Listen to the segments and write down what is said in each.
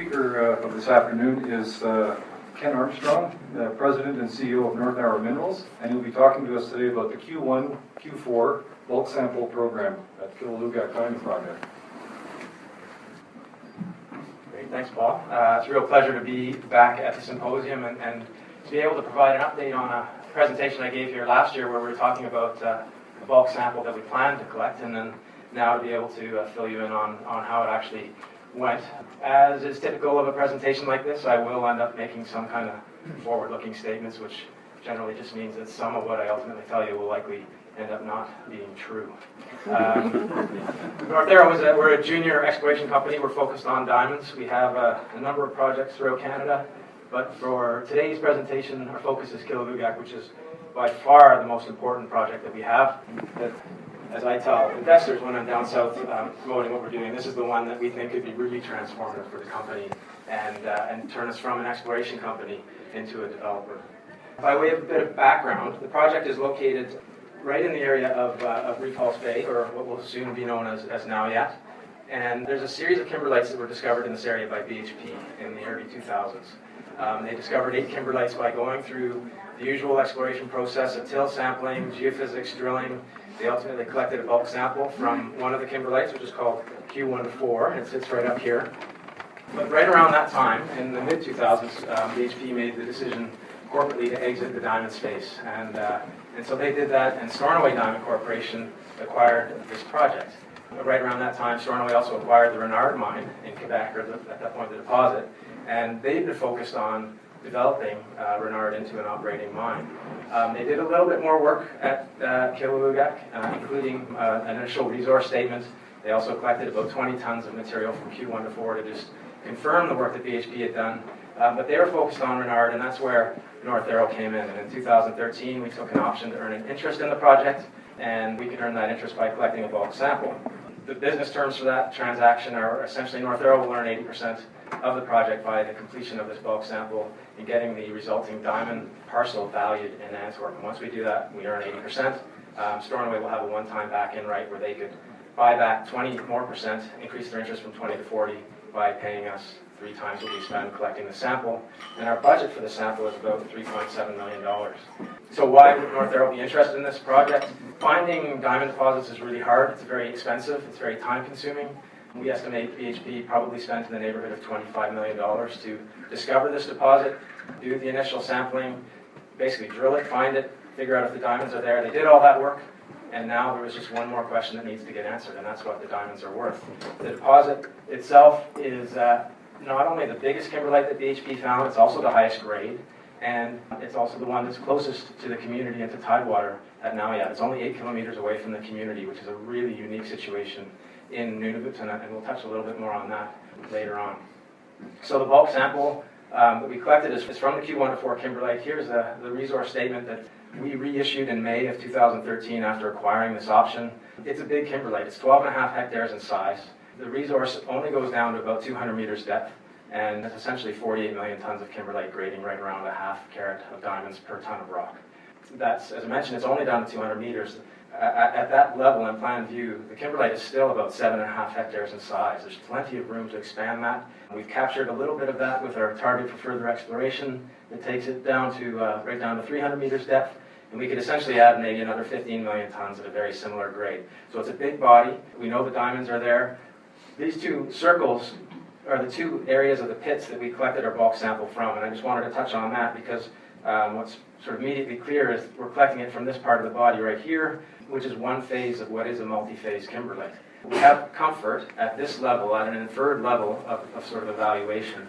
speaker of this afternoon is Ken Armstrong, President and CEO of North Arrow Minerals, and he'll be talking to us today about the Q1, Q4 bulk sample program at Qilalugaq Diamond Project. Great, thanks Paul. It's a real pleasure to be back at the symposium and to be able to provide an update on a presentation I gave here last year where we were talking about a bulk sample that we planned to collect, and then now to be able to fill you in on how it actually went. As is typical of a presentation like this, I will end up making some kind of forward-looking statements, which generally just means that some of what I ultimately tell you will likely end up not being true. North Arrow we're a junior exploration company. We're focused on diamonds. We have a number of projects throughout Canada, but for today's presentation, our focus is Qilalugaq, which is by far the most important project that we have. As I tell investors when I'm down south promoting what we're doing, this is the one that we think could be really transformative for the company and turn us from an exploration company into a developer. By way of a bit of background, the project is located right in the area of Repulse Bay, or what will soon be known as Naujaat. And there's a series of kimberlites that were discovered in this area by BHP in the early 2000s. They discovered 8 kimberlites by going through the usual exploration process of till sampling, geophysics, drilling. They ultimately collected a bulk sample from one of the kimberlites, which is called Q1-4, and it sits right up here. But right around that time, in the mid-2000s, BHP made the decision corporately to exit the diamond space. And so they did that, and Stornoway Diamond Corporation acquired this project. Right around that time, Stornoway also acquired the Renard mine in Quebec, or at that point the deposit, and they've been focused on developing Renard into an operating mine. They did a little bit more work at Qilalugaq, including an initial resource statement. They also collected about 20 tons of material from Q1-4 to just confirm the work that BHP had done. But they were focused on Renard, and that's where North Arrow came in. And in 2013, we took an option to earn an interest in the project, and we could earn that interest by collecting a bulk sample. The business terms for that transaction are essentially North Arrow will earn 80% of the project by the completion of this bulk sample and getting the resulting diamond parcel valued in Antwerp. And once we do that, we earn 80%. Stornoway will have a one-time back-in right where they could buy back 20% more, increase their interest from 20 to 40 by paying us 3 times what we spend collecting the sample. And our budget for the sample is about $3.7 million. So why would North Arrow be interested in this project? Finding diamond deposits is really hard. It's very expensive. It's very time-consuming. We estimate BHP probably spent in the neighborhood of $25 million to discover this deposit, do the initial sampling, basically drill it, find it, figure out if the diamonds are there. They did all that work, and now there was just one more question that needs to get answered, and that's what the diamonds are worth. The deposit itself is not only the biggest kimberlite that BHP found, it's also the highest grade, and it's also the one that's closest to the community and to tidewater at Naujaat. It's only 8 kilometers away from the community, which is a really unique situation in Nunavut, and we'll touch a little bit more on that later on. So the bulk sample that we collected is from the Q1-4 kimberlite. Here's the resource statement that we reissued in May of 2013 after acquiring this option. It's a big kimberlite. It's 12.5 hectares in size. The resource only goes down to about 200 meters depth, and it's essentially 48 million tons of kimberlite grading right around a half carat of diamonds per ton of rock. That's, as I mentioned, it's only down to 200 meters. At that level in plan view, the kimberlite is still about 7.5 hectares in size. There's plenty of room to expand that. We've captured a little bit of that with our target for further exploration. It takes it down to right down to 300 meters depth, and we could essentially add maybe another 15 million tons at a very similar grade. So it's a big body. We know the diamonds are there. These 2 circles are the 2 areas of the pits that we collected our bulk sample from, and I just wanted to touch on that because what's sort of immediately clear is we're collecting it from this part of the body right here, which is one phase of what is a multi-phase kimberlite. We have comfort at this level, at an inferred level of sort of evaluation.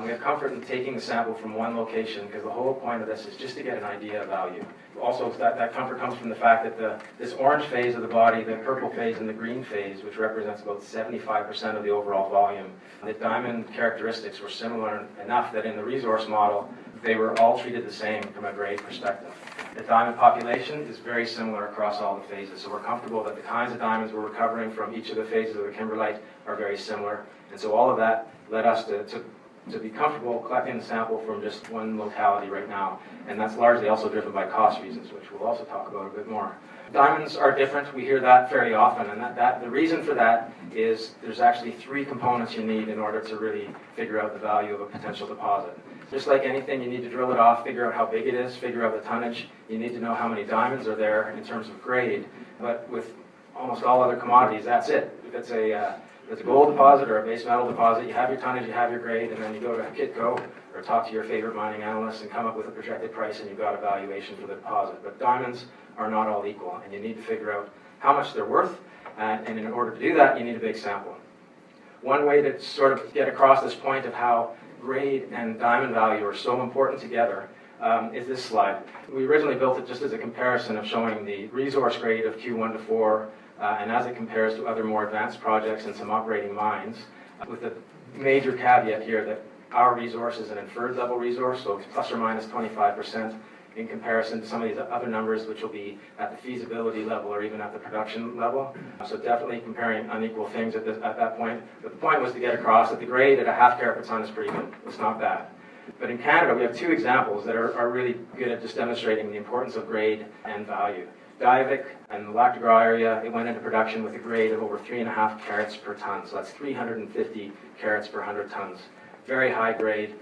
We have comfort in taking the sample from one location because the whole point of this is just to get an idea of value. Also, that comfort comes from the fact that this orange phase of the body, the purple phase and the green phase, which represents about 75% of the overall volume, the diamond characteristics were similar enough that in the resource model, they were all treated the same from a grade perspective. The diamond population is very similar across all the phases, so we're comfortable that the kinds of diamonds we're recovering from each of the phases of the kimberlite are very similar. And so all of that led us to to be comfortable collecting the sample from just one locality right now. And that's largely also driven by cost reasons, which we'll also talk about a bit more. Diamonds are different. We hear that very often, and the reason for that is there's actually 3 components you need in order to really figure out the value of a potential deposit. Just like anything, you need to drill it off, figure out how big it is, figure out the tonnage. You need to know how many diamonds are there in terms of grade. But with almost all other commodities, that's it. If it's a gold deposit or a base metal deposit, you have your tonnage, you have your grade, and then you go to Kitco or talk to your favorite mining analyst and come up with a projected price, and you've got a valuation for the deposit. But diamonds are not all equal, and you need to figure out how much they're worth, and in order to do that, you need a big sample. One way to sort of get across this point of how grade and diamond value are so important together is this slide. We originally built it just as a comparison of showing the resource grade of Q1 to 4, and as it compares to other more advanced projects and some operating mines, with the major caveat here that our resource is an inferred level resource, so it's plus or minus 25% in comparison to some of these other numbers, which will be at the feasibility level or even at the production level. So definitely comparing unequal things at that point. But the point was to get across that the grade at a half carat per ton is pretty good. It's not bad. But in Canada, we have 2 examples that are really good at just demonstrating the importance of grade and value. Diavik and the Lac de Gras area, it went into production with a grade of over 3.5 carats per ton. So that's 350 carats per 100 tons. Very high grade.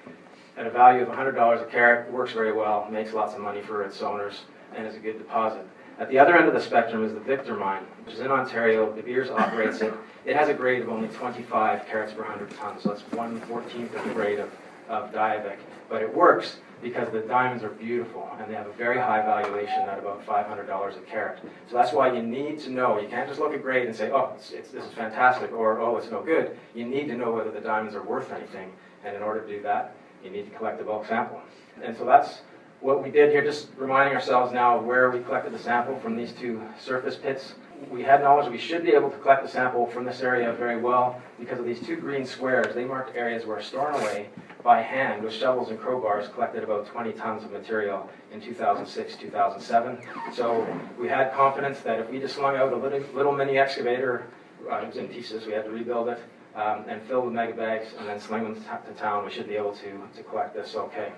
At a value of $100 a carat, works very well, makes lots of money for its owners, and is a good deposit. At the other end of the spectrum is the Victor mine, which is in Ontario. De Beers operates it. It has a grade of only 25 carats per 100 tons, so that's 1/14 of the grade of Diavik. But it works because the diamonds are beautiful, and they have a very high valuation at about $500 a carat. So that's why you need to know. You can't just look at grade and say, oh, this is fantastic, or oh, it's no good. You need to know whether the diamonds are worth anything, and in order to do that, you need to collect a bulk sample. And so that's what we did here, just reminding ourselves now of where we collected the sample from these 2 surface pits. We had knowledge that we should be able to collect the sample from this area very well because of these 2 green squares. They marked areas where Stornoway, by hand, with shovels and crowbars, collected about 20 tons of material in 2006, 2007. So we had confidence that if we just slung out a little mini excavator, it was in pieces, we had to rebuild it, and fill with mega bags and then sling them to town, we should be able to collect this okay.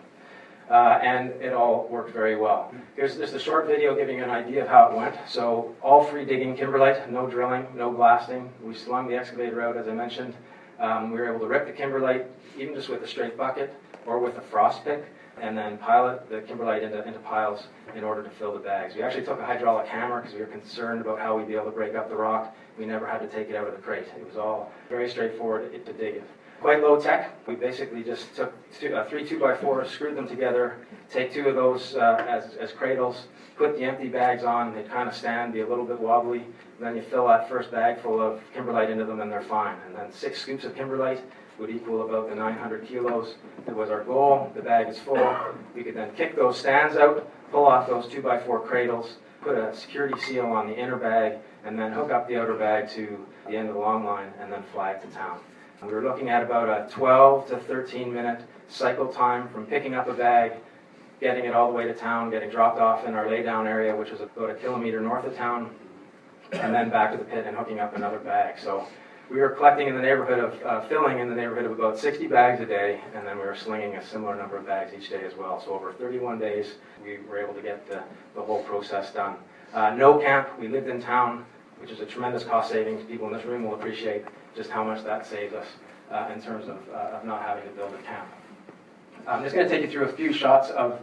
And it all worked very well. Here's just a short video giving you an idea of how it went. So all free digging kimberlite, no drilling, no blasting. We slung the excavator out, as I mentioned. We were able to rip the kimberlite, even just with a straight bucket or with a frost pick, and then pile the kimberlite into piles in order to fill the bags. We actually took a hydraulic hammer because we were concerned about how we'd be able to break up the rock. We never had to take it out of the crate. It was all very straightforward to dig it. Quite low tech. We basically just took 3 2x4s, screwed them together, take 2 of those as cradles, put the empty bags on. They kind of stand, be a little bit wobbly. Then you fill that first bag full of kimberlite into them and they're fine. And then 6 scoops of kimberlite would equal about the 900 kilos. That was our goal. The bag is full. We could then kick those stands out, pull off those 2x4 cradles, put a security seal on the inner bag, and then hook up the outer bag to the end of the long line and then fly it to town. We were looking at about a 12 to 13 minute cycle time from picking up a bag, getting it all the way to town, getting dropped off in our laydown area, which was about 1 kilometer north of town, and then back to the pit and hooking up another bag. So we were collecting in the neighborhood of, filling in the neighborhood of about 60 bags a day, and then we were slinging a similar number of bags each day as well. So over 31 days, we were able to get the whole process done. No camp, we lived in town, which is a tremendous cost savings. People in this room will appreciate just how much that saves us in terms of not having to build a camp. I'm just going to take you through a few shots of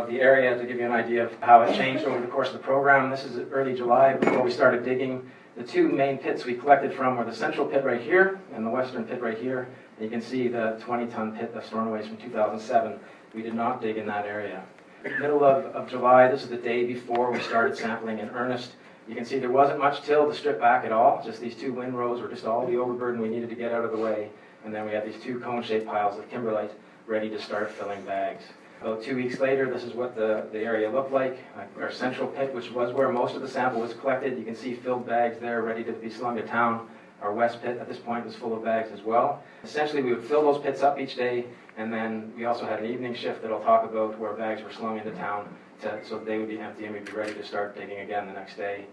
the area to give you an idea of how it changed over the course of the program. This is early July before we started digging. The 2 main pits we collected from were the central pit right here and the western pit right here. And you can see the 20-ton pit of Stornoway from 2007. We did not dig in that area. Middle of July, this is the day before we started sampling in earnest. You can see there wasn't much till to strip back at all. Just these 2 windrows were just all the overburden we needed to get out of the way. And then we had these 2 cone-shaped piles of kimberlite ready to start filling bags. About 2 weeks later, this is what the area looked like. Our central pit, which was where most of the sample was collected, you can see filled bags there ready to be slung to town. Our west pit at this point was full of bags as well. Essentially, we would fill those pits up each day, and then we also had an evening shift that I'll talk about where bags were slung into town so they would be empty and we'd be ready to start digging again the next day.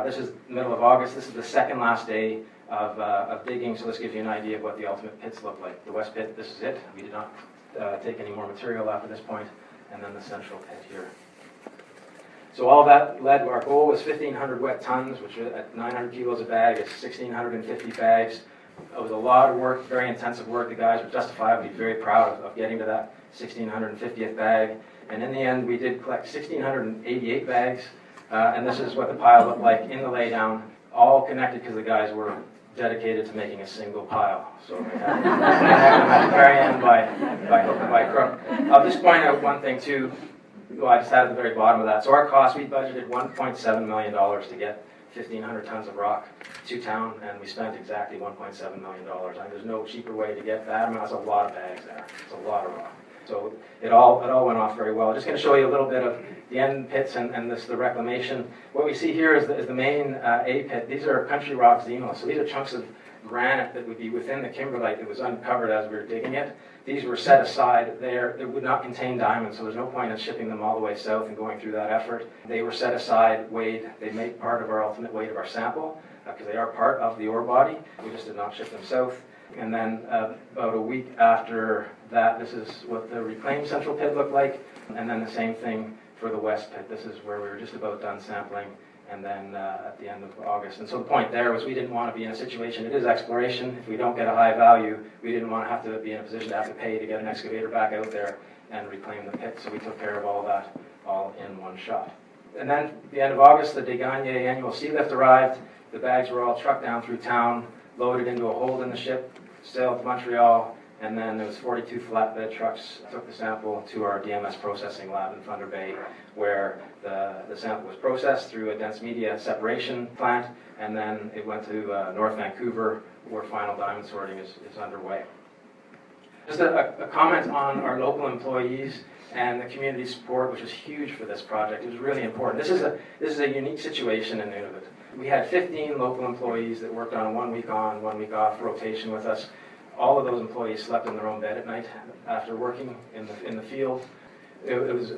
This is the middle of August. This is the second last day of digging, so this gives you an idea of what the ultimate pits look like. The west pit, this is it. We did not take any more material after this point, and then the central pit here. So all that led to our goal was 1,500 wet tons, which at 900 kilos a bag is 1,650 bags. It was a lot of work, very intensive work. The guys were justifiably very proud of getting to that 1,650th bag. And in the end, we did collect 1,688 bags. And this is what the pile looked like in the laydown, all connected because the guys were dedicated to making a single pile. So we had them at the very end by hook and by crook. I'll just point out one thing too. Well, I just had at the very bottom of that. So our cost, we budgeted $1.7 million to get 1,500 tons of rock to town, and we spent exactly $1.7 million. And there's no cheaper way to get that. I mean, that's a lot of bags there. It's a lot of rock. So it all went off very well. I'm just going to show you a little bit of the end pits and the reclamation. What we see here is the main A pit. These are country rock xenos. So these are chunks of granite that would be within the kimberlite that was uncovered as we were digging it. These were set aside there. They would not contain diamonds, so there's no point in shipping them all the way south and going through that effort. They were set aside, weighed. They make part of our ultimate weight of our sample because they are part of the ore body. We just did not ship them south. And then about a week after that, this is what the reclaimed central pit looked like. And then the same thing for the west pit. This is where we were just about done sampling. And then at the end of August. And so the point there was we didn't want to be in a situation, it is exploration. If we don't get a high value, we didn't want to have to be in a position to have to pay to get an excavator back out there and reclaim the pit. So we took care of all of that all in one shot. And then at the end of August, the Degagné annual sea lift arrived. The bags were all trucked down through town, loaded into a hold in the ship, sailed to Montreal, and then there was 42 flatbed trucks took the sample to our DMS processing lab in Thunder Bay, where the sample was processed through a dense media separation plant, and then it went to North Vancouver, where final diamond sorting is underway. Just a comment on our local employees and the community support, which was huge for this project. It was really important. This is a unique situation in Nunavut. We had 15 local employees that worked on a 1 week on, 1 week off rotation with us. All of those employees slept in their own bed at night after working in the field. It was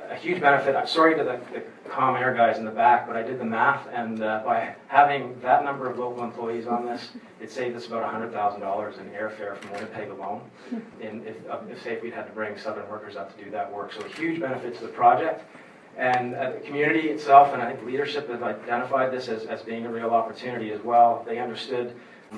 a huge benefit. I'm sorry to the Comm Air guys in the back, but I did the math, and by having that number of local employees on this, it saved us about $100,000 in airfare from Winnipeg alone. If say we'd had to bring Southern workers up to do that work. So a huge benefit to the project. And the community itself, and I think leadership have identified this as being a real opportunity as well. They understood.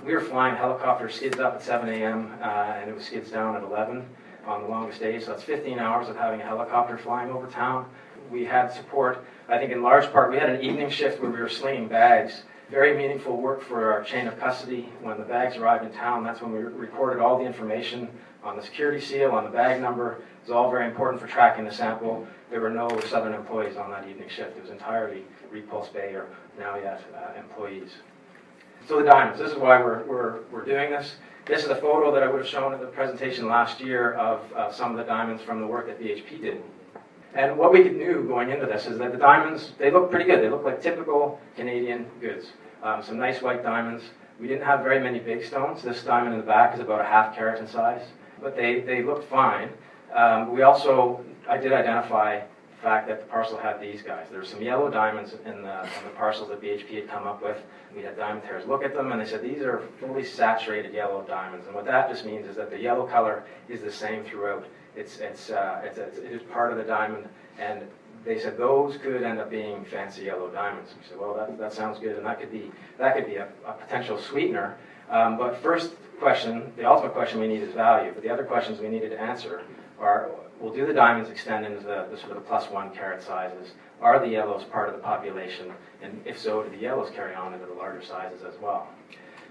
We were flying helicopter skids up at 7 a.m. And it was skids down at 11 on the longest day. So that's 15 hours of having a helicopter flying over town. We had support, I think in large part, we had an evening shift where we were slinging bags. Very meaningful work for our chain of custody. When the bags arrived in town, that's when we recorded all the information on the security seal, on the bag number. It was all very important for tracking the sample. There were no Southern employees on that evening shift. It was entirely Repulse Bay or Naujaat employees. So the diamonds, this is why we're doing this. This is a photo that I would have shown at the presentation last year of some of the diamonds from the work that BHP did. And what we knew going into this is that the diamonds, they look pretty good. They look like typical Canadian goods. Some nice white diamonds. We didn't have very many big stones. This diamond in the back is about a ½ carat in size, but they looked fine. I did identify the fact that the parcel had these guys. There were some yellow diamonds in the parcels that BHP had come up with. We had diamond tears look at them, and they said these are fully saturated yellow diamonds. And what that just means is that the yellow color is the same throughout. It is part of the diamond, and they said those could end up being fancy yellow diamonds. We said, well, that sounds good, and that could be a potential sweetener. But first question, the ultimate question we need is value. But the other questions we needed to answer are, well, do the diamonds extend into the sort of the +1 carat sizes? Are the yellows part of the population? And if so, do the yellows carry on into the larger sizes as well?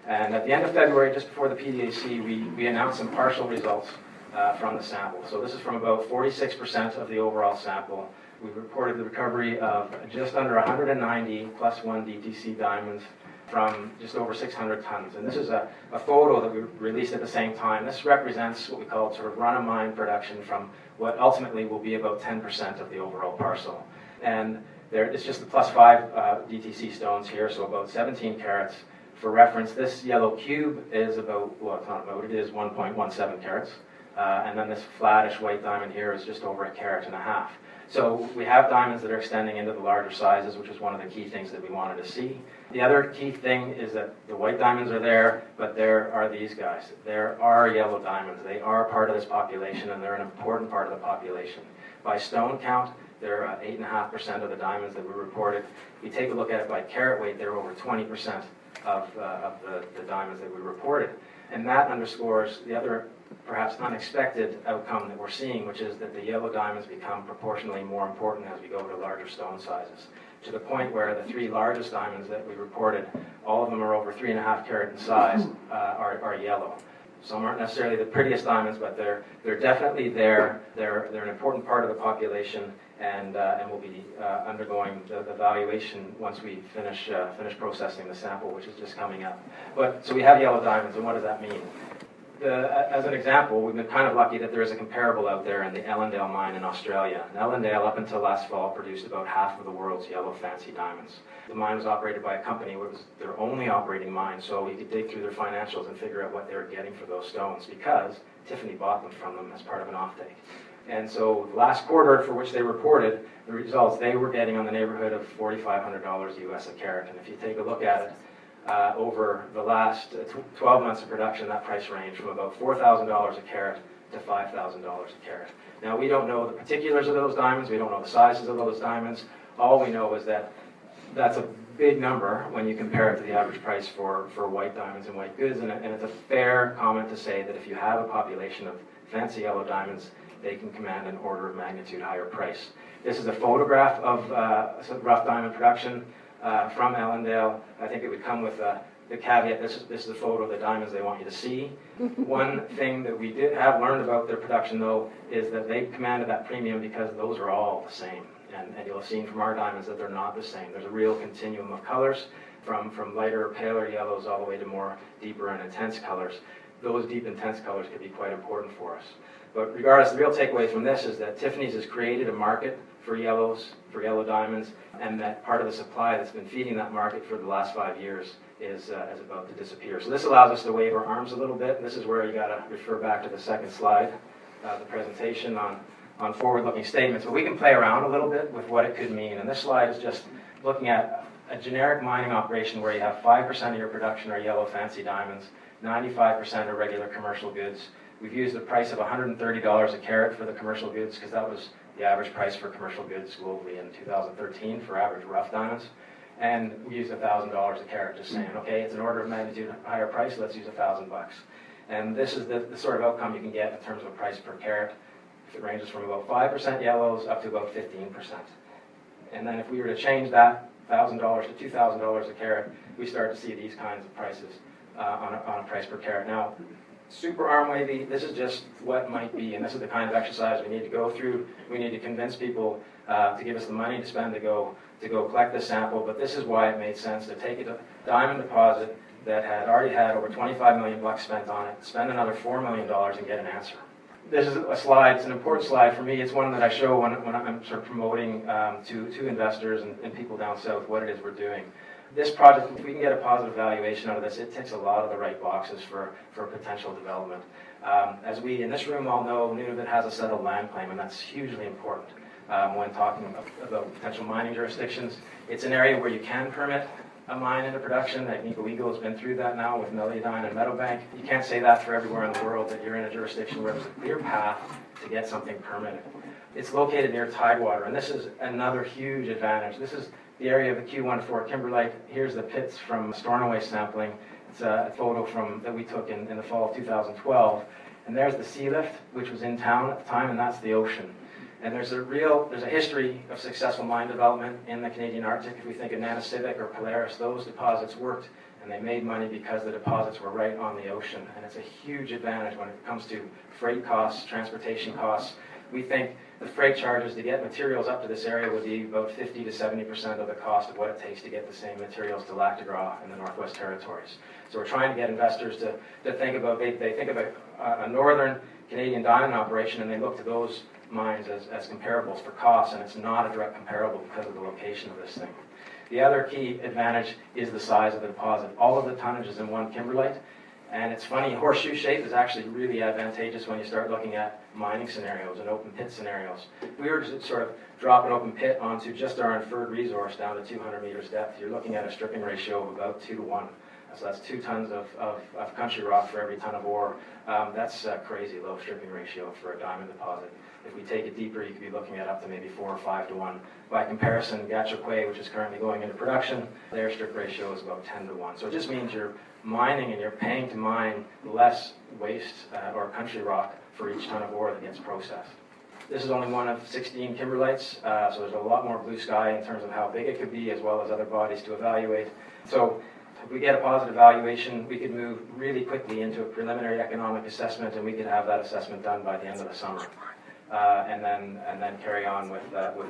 And at the end of February, just before the PDAC, we announced some partial results from the sample. So this is from about 46% of the overall sample. We reported the recovery of just under 190 +1 DTC diamonds from just over 600 tons. And this is a photo that we released at the same time. This represents what we call sort of run-of-mine production from what ultimately will be about 10% of the overall parcel. And it's just the +5 DTC stones here, so about 17 carats. For reference, this yellow cube is about, well, it's not about, it is 1.17 carats. And then this flattish white diamond here is just over 1.5 carats. So we have diamonds that are extending into the larger sizes, which is one of the key things that we wanted to see. The other key thing is that the white diamonds are there, but there are these guys. There are yellow diamonds. They are part of this population, and they're an important part of the population. By stone count, they're 8.5% of the diamonds that we reported. If we take a look at it by carat weight, they're over 20% of the diamonds that we reported. And that underscores the other perhaps unexpected outcome that we're seeing, which is that the yellow diamonds become proportionally more important as we go to larger stone sizes, to the point where the 3 largest diamonds that we reported, all of them are over 3.5 carat in size, are yellow. Some aren't necessarily the prettiest diamonds, but they're definitely there. They're an important part of the population, and will be undergoing the valuation once we finish processing the sample, which is just coming up. So we have yellow diamonds, and what does that mean? As an example, we've been kind of lucky that there is a comparable out there in the Ellendale mine in Australia. And Ellendale, up until last fall, produced about half of the world's yellow fancy diamonds. The mine was operated by a company. It was their only operating mine, so we could dig through their financials and figure out what they were getting for those stones, because Tiffany bought them from them as part of an offtake. And so the last quarter for which they reported the results, they were getting on the neighborhood of $4,500 US a carat. And if you take a look at it, over the last 12 months of production, that price ranged from about $4,000 a carat to $5,000 a carat. Now, we don't know the particulars of those diamonds. We don't know the sizes of those diamonds. All we know is that that's a big number when you compare it to the average price for white diamonds and white goods. And it's a fair comment to say that if you have a population of fancy yellow diamonds, they can command an order of magnitude higher price. This is a photograph of rough diamond production from Ellendale. I think it would come with the caveat, this is a photo of the diamonds they want you to see. One thing that we have learned about their production, though, is that they commanded that premium because those are all the same. And you'll have seen from our diamonds that they're not the same. There's a real continuum of colors, from lighter, paler yellows all the way to more deeper and intense colors. Those deep, intense colors could be quite important for us. But regardless, the real takeaway from this is that Tiffany's has created a market for yellows, for yellow diamonds, and that part of the supply that's been feeding that market for the last 5 years is about to disappear. So this allows us to wave our arms a little bit. This is where you got to refer back to the second slide, the presentation on forward-looking statements. But we can play around a little bit with what it could mean. And this slide is just looking at a generic mining operation where you have 5% of your production are yellow fancy diamonds, 95% are regular commercial goods. We've used a price of $130 a carat for the commercial goods because that was the average price for commercial goods globally in 2013 for average rough diamonds. And we used $1,000 a carat, just saying, okay, it's an order of magnitude higher price, let's use $1,000 bucks. And this is the sort of outcome you can get in terms of price per carat. It ranges from about 5% yellows up to about 15%. And then if we were to change that $1,000 to $2,000 a carat, we start to see these kinds of prices on a price per carat. Now, super arm wavy, this is just what might be, and this is the kind of exercise we need to go through. We need to convince people to give us the money to spend to go collect this sample, but this is why it made sense to take a diamond deposit that had already had over 25 million bucks spent on it, spend another $4 million and get an answer. This is a slide, it's an important slide for me. It's one that I show when I'm sort of promoting to investors and people down south what it is we're doing. This project, if we can get a positive valuation out of this, it ticks a lot of the right boxes for potential development. As we in this room all know, Nunavut has a settled land claim, and that's hugely important when talking about potential mining jurisdictions. It's an area where you can permit a mine into production. I think Eagle has been through that now with Meliadine and Meadowbank. You can't say that for everywhere in the world, that you're in a jurisdiction where there's a clear path to get something permitted. It's located near tidewater, and this is another huge advantage. This is the area of the Q14 kimberlite. Here's the pits from Stornoway sampling. It's a photo that we took in the fall of 2012. And there's the sea lift, which was in town at the time, and that's the ocean. And there's a history of successful mine development in the Canadian Arctic. If we think of Nanisivik or Polaris, those deposits worked, and they made money because the deposits were right on the ocean. And it's a huge advantage when it comes to freight costs, transportation costs. We think the freight charges to get materials up to this area would be about 50 to 70% of the cost of what it takes to get the same materials to Lac de Gras in the Northwest Territories. So we're trying to get investors to think about, they think of a northern Canadian diamond operation, and they look to those mines as comparables for costs, and it's not a direct comparable because of the location of this thing. The other key advantage is the size of the deposit. All of the tonnage is in one kimberlite, And it's funny, horseshoe shape is actually really advantageous when you start looking at mining scenarios and open pit scenarios. If we were to sort of drop an open pit onto just our inferred resource down to 200 meters depth, you're looking at a stripping ratio of about 2 to 1. So that's 2 tons of country rock for every ton of ore. That's a crazy low stripping ratio for a diamond deposit. If we take it deeper, you could be looking at up to maybe 4 or 5 to 1. By comparison, Gachokwe, which is currently going into production, their strip ratio is about 10 to 1. So it just means you're mining and you're paying to mine less waste or country rock for each ton of ore that gets processed. This is only one of 16 kimberlites, so there's a lot more blue sky in terms of how big it could be, as well as other bodies to evaluate. So if we get a positive valuation, we could move really quickly into a preliminary economic assessment, and we could have that assessment done by the end of the summer. And then carry on with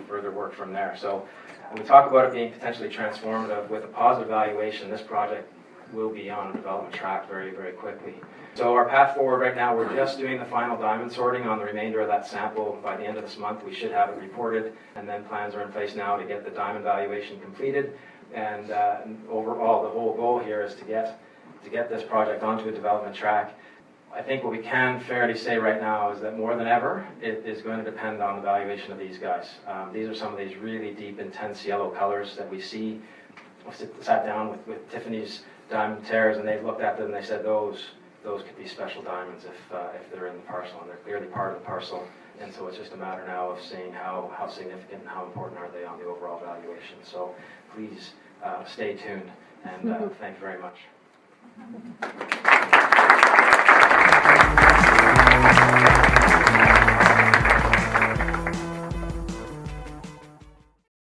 further work from there. So when we talk about it being potentially transformative with a positive valuation, this project will be on a development track very, very quickly. So our path forward right now, we're just doing the final diamond sorting on the remainder of that sample. By the end of this month, we should have it reported, and then plans are in place now to get the diamond valuation completed. And overall, the whole goal here is to get this project onto a development track. I think what we can fairly say right now is that more than ever, it is going to depend on the valuation of these guys. These are some of these really deep, intense yellow colors that we see. I sat down with Tiffany's diamond tears, and they've looked at them and they said those could be special diamonds if they're in the parcel, and they're clearly part of the parcel. And so it's just a matter now of seeing how significant and how important are they on the overall valuation. So please stay tuned, and thank you very much.